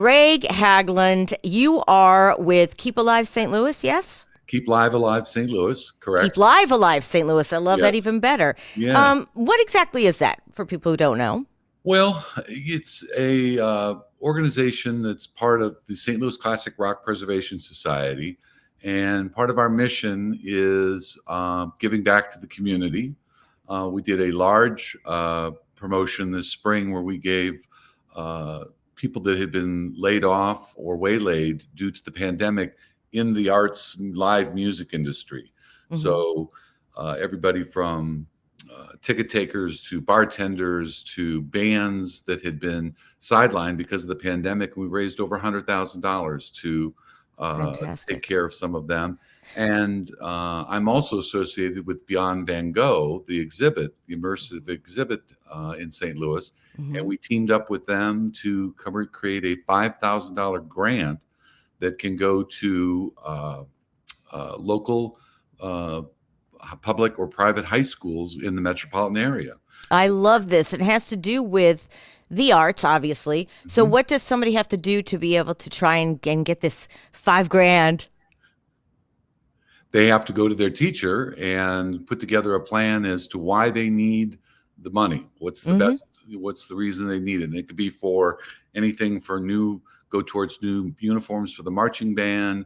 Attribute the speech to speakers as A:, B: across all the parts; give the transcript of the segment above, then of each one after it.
A: Gregg Hagglund, you are with Keep Alive St. Louis, yes?
B: Keep Live Alive St. Louis, correct?
A: Keep Live Alive St. Louis. I love that
B: Yes.
A: even better.
B: Yeah.
A: What exactly is that for people who don't know?
B: Well, it's a organization that's part of the St. Louis Classic Rock Preservation Society, and part of our mission is giving back to the community. We did a large promotion this spring where we gave people that had been laid off or waylaid due to the pandemic in the arts and live music industry.
A: Mhm.
B: So everybody from ticket takers to bartenders to bands that had been sidelined because of the pandemic. We raised over $100,000 to
A: Fantastic.
B: take care of some of them. And I'm also associated with Beyond Van Gogh, the exhibit, the immersive exhibit in St. Louis.
A: Mhm.
B: And we teamed up with them to create a $5,000 grant that can go to local public or private high schools in the metropolitan area.
A: I love this. It has to do with the arts, obviously. So
B: Mhm.
A: what does somebody have to do to be able to try and get this $5,000?
B: They have to go to their teacher and put together a plan as to why they need the money. What's the
A: Mhm.
B: what's the reason they need it? And it could be for anything go towards new uniforms for the marching band.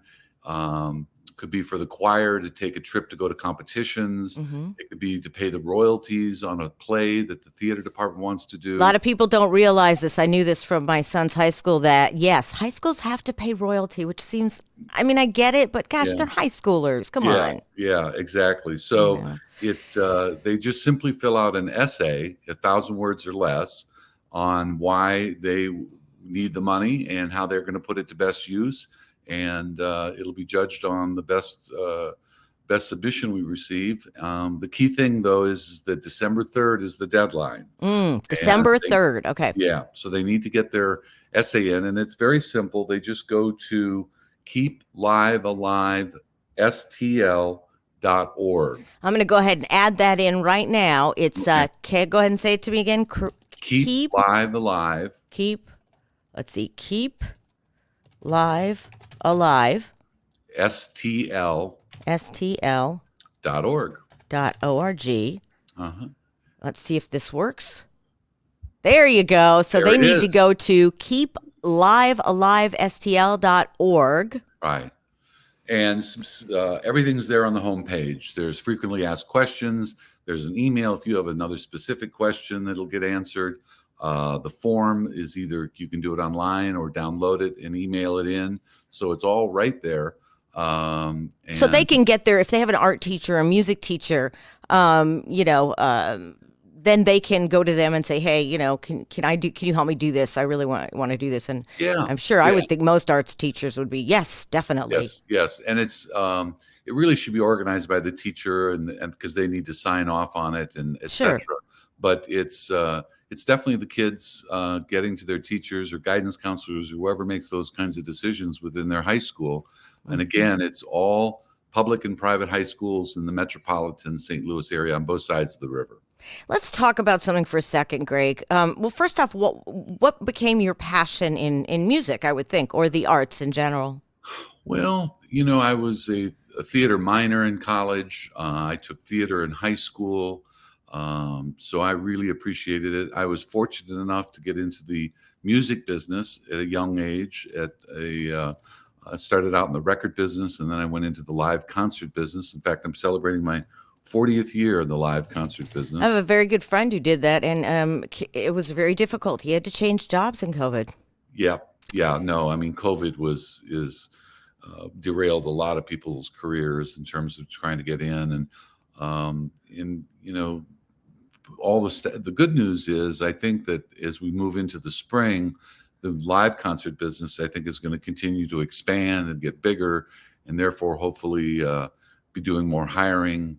B: Could be for the choir to take a trip to go to competitions.
A: Mhm.
B: It could be to pay the royalties on a play that the theater department wants to
A: A
B: do.
A: lot of people don't realize this. I knew this from my son's high school that, yes, high schools have to pay royalty, which seems, I mean, I get it, but gosh,
B: Yeah.
A: they're high schoolers. Come
B: Yeah,
A: on.
B: yeah, exactly. So they just simply fill out an essay, 1,000 words or less, on why they need the money and how they're going to put it to best use. And it'll be judged on the best submission we receive. The key thing, though, is that December 3rd is the deadline.
A: December
B: And
A: 3rd. Okay.
B: yeah, so they need to get their essay in, and it's very simple. They just go to keeplivealivestl.org.
A: I'm going to go ahead and add that in right now. It's, okay, go ahead and say it to me again.
B: Keep Live Alive.
A: Let's see, Keep Live Alive.
B: STL.org.
A: STL.org.
B: Uh-huh.
A: Let's see if this works. There you go. So
B: There
A: they
B: it
A: need to
B: is.
A: go to keeplivealivestl.org.
B: Right. And everything's there on the homepage. There's frequently asked questions. There's an email if you have another specific question that'll get answered. The form is either you can do it online or download it and email it in. So it's all right there.
A: So they can get there if they have an art teacher, a music teacher, then they can go to them and say, hey, can you help me do this? I really want to do this. And
B: yeah,
A: I'm sure I would think most arts teachers would be, yes, definitely.
B: Yes. And it's, it really should be organized by the teacher and because they need to sign off on it and et cetera. But it's definitely the kids getting to their teachers or guidance counselors, or whoever makes those kinds of decisions within their high school. And again, it's all public and private high schools in the metropolitan St. Louis area on both sides of the river.
A: Let's talk about something for a second, Gregg. Well, first off, what became your passion in music, I would think, or the arts in general?
B: Well, I was a theater minor in college. I took theater in high school. So I really appreciated it. I was fortunate enough to get into the music business at a young age. I started out in the record business, and then I went into the live concert business. In fact, I'm celebrating my 40th year in the live concert business.
A: I have a very good friend who did that, and it was very difficult. He had to change jobs in COVID.
B: Yeah. No, I mean, COVID is derailed a lot of people's careers in terms of trying to get in, and all the good news is, I think that as we move into the spring, the live concert business, I think, is going to continue to expand and get bigger, and therefore hopefully be doing more hiring,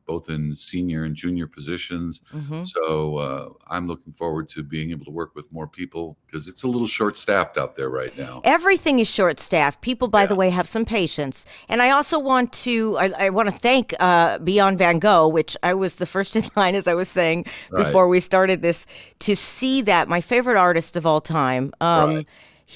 B: both in senior and junior positions.
A: Mm-hmm.
B: So I'm looking forward to being able to work with more people because it's a little short-staffed out there right now.
A: Everything is short-staffed. People, by the way, have some patience. And I also want to thank Beyond Van Gogh, which I was the first in line, as I was saying before we started this, to see that my favorite artist of all time.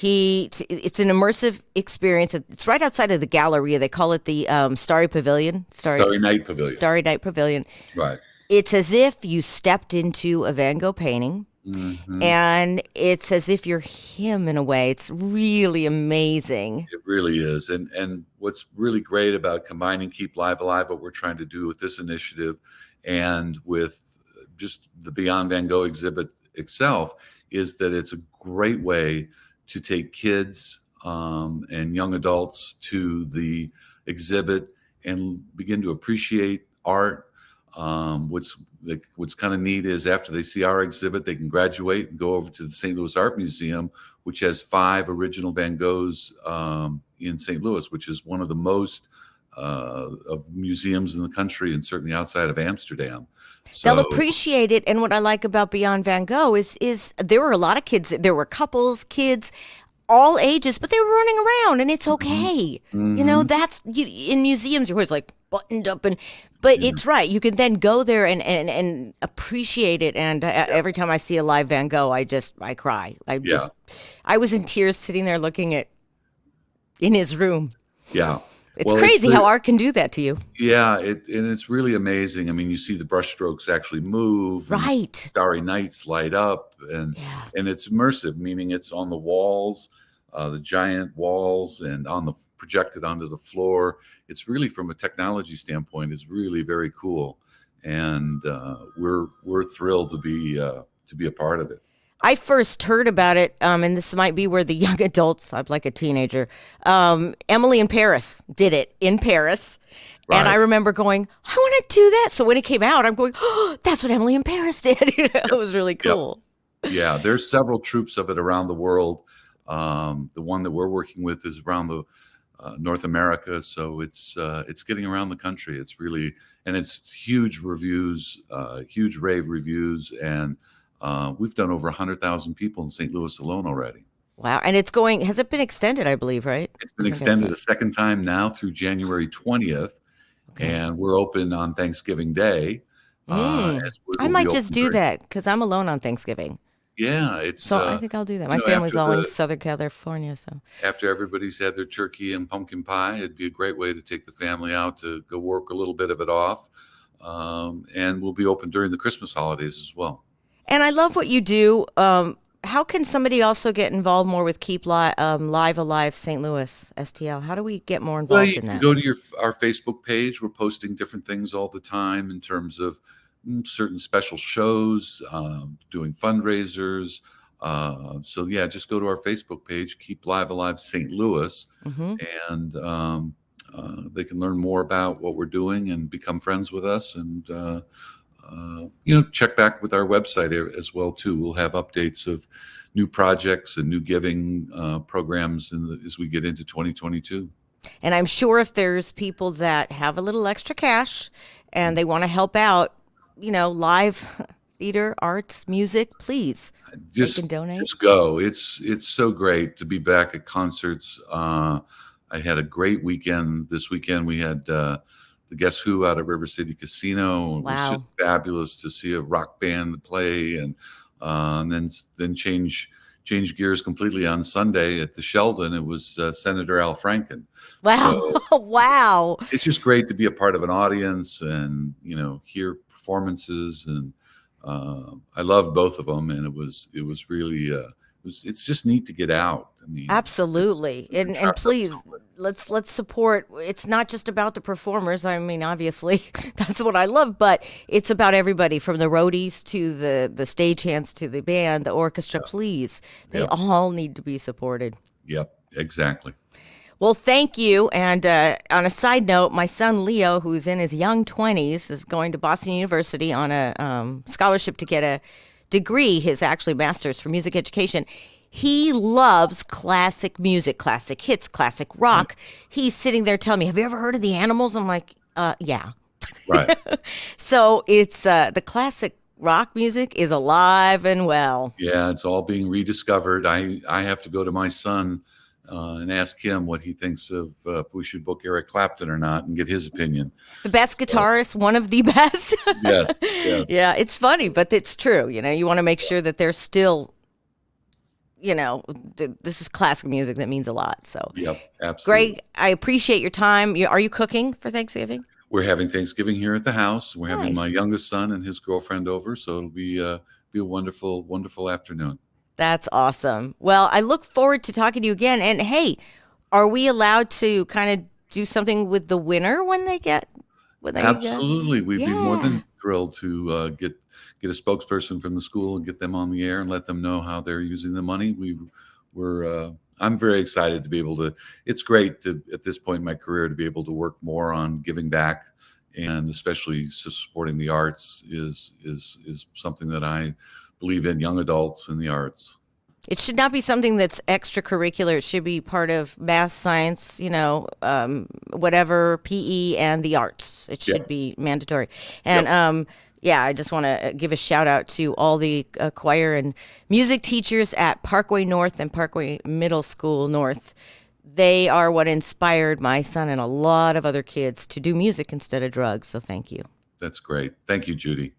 A: It's an immersive experience. It's right outside of the Galleria. They call it the Starry Pavilion.
B: Starry Night Pavilion.
A: Starry Night Pavilion.
B: Right.
A: It's as if you stepped into a Van Gogh painting.
B: Mm-hmm.
A: And it's as if you're him in a way. It's really amazing.
B: It really is. And what's really great about combining Keep Live Alive, what we're trying to do with this initiative and with just the Beyond Van Gogh exhibit itself, is that it's a great way to take kids and young adults to the exhibit and begin to appreciate art. What's kind of neat is after they see our exhibit, they can graduate and go over to the St. Louis Art Museum, which has 5 original Van Goghs in St. Louis, which is one of the most of museums in the country, and certainly outside of Amsterdam. So,
A: they'll appreciate it. And what I like about Beyond Van Gogh is there were a lot of kids. There were couples, kids, all ages, but they were running around, and it's okay.
B: Mm-hmm.
A: You know, in museums, you're always like buttoned up, but it's right. You can then go there and appreciate it. And every time I see a live Van Gogh, I cry. I was in tears sitting there looking in his room.
B: Yeah.
A: It's crazy how art can do that to you.
B: Yeah, and it's really amazing. I mean, you see the brushstrokes actually move.
A: Right.
B: Starry nights light up, and it's immersive, meaning it's on the walls, the giant walls, and projected onto the floor. It's really, from a technology standpoint, is really very cool, and we're thrilled to be a part of it.
A: I first heard about it, and this might be where the young adults, I'm like a teenager, Emily in Paris did it in Paris. Right. And I remember going, I want to do that. So when it came out, I'm going, oh, that's what Emily in Paris did. It was really cool.
B: Yep. Yeah, there's several troupes of it around the world. The one that we're working with is around the North America. So it's getting around the country. It's really, and it's huge reviews, huge rave reviews, and we've done over 100,000 people in St. Louis alone already.
A: Wow. And has it been extended, I believe, right?
B: It's been extended a second time now through January 20th. Okay. And we're open on Thanksgiving Day.
A: I might just do that because I'm alone on Thanksgiving.
B: Yeah.
A: I think I'll do that. My family's all in Southern California. So after
B: everybody's had their turkey and pumpkin pie, it'd be a great way to take the family out to go work a little bit of it off. And we'll be open during the Christmas holidays as well.
A: And I love what you do. How can somebody also get involved more with Keep Live Alive St. Louis, STL? How do we get more involved in that?
B: Go to our Facebook page. We're posting different things all the time in terms of certain special shows, doing fundraisers. So just go to our Facebook page, Keep Live Alive St. Louis, and they can learn more about what we're doing and become friends with us, and check back with our website as well too. We'll have updates of new projects and new giving programs as we get into 2022.
A: And I'm sure if there's people that have a little extra cash and they want to help out, live theater, arts, music, please they can donate.
B: Just go. It's so great to be back at concerts. I had a great weekend. This weekend we had the Guess Who out of River City Casino. It was just fabulous to see a rock band play, and then change gears completely on Sunday at the Sheldon. It was Senator Al Franken.
A: Wow. So wow.
B: It's just great to be a part of an audience and, hear performances. And I loved both of them. And it was really, it's just neat to get out. I mean,
A: absolutely. And please, let's support. It's not just about the performers. I mean, obviously that's what I love, but it's about everybody from the roadies to the stagehands to the band, the orchestra. Please, they all need to be supported.
B: Yep, exactly.
A: Well, thank you. And on a side note, my son Leo, who's in his young 20s, is going to Boston University on a scholarship to get a degree, his actually master's for music education. He loves classic music, classic hits, classic rock. He's sitting there telling me, have you ever heard of the Animals? I'm like, yeah.
B: Right.
A: So it's the classic rock music is alive and well.
B: Yeah, it's all being rediscovered. I have to go to my son and ask him what he thinks of if we should book Eric Clapton or not and get his opinion.
A: The best guitarist, one of the best.
B: Yes.
A: Yeah, it's funny, but it's true. You want to make sure that they're still this is classic music that means a lot. So,
B: Yep, absolutely.
A: Greg, I appreciate your time. Are you cooking for Thanksgiving?
B: We're having Thanksgiving here at the house. We're having my
A: Nice.
B: youngest son and his girlfriend over, so it'll be a wonderful, wonderful afternoon.
A: That's awesome. Well, I look forward to talking to you again. And hey, are we allowed to kind of do something with the winner when they get?
B: Absolutely, we'd be more
A: Yeah.
B: than thrilled to get a spokesperson from the school and get them on the air and let them know how they're using the money. I'm very excited to be able to. It's great to, at this point in my career, to be able to work more on giving back, and especially supporting the arts is something that I believe in, young adults in the arts.
A: It should not be something that's extracurricular. It should be part of math, science, whatever, PE, and the arts. It should
B: Yep.
A: be mandatory. And
B: Yep.
A: yeah, I just want to give a shout out to all the choir and music teachers at Parkway North and Parkway Middle School North. They are what inspired my son and a lot of other kids to do music instead of drugs. So thank you.
B: That's great. Thank you, Judy.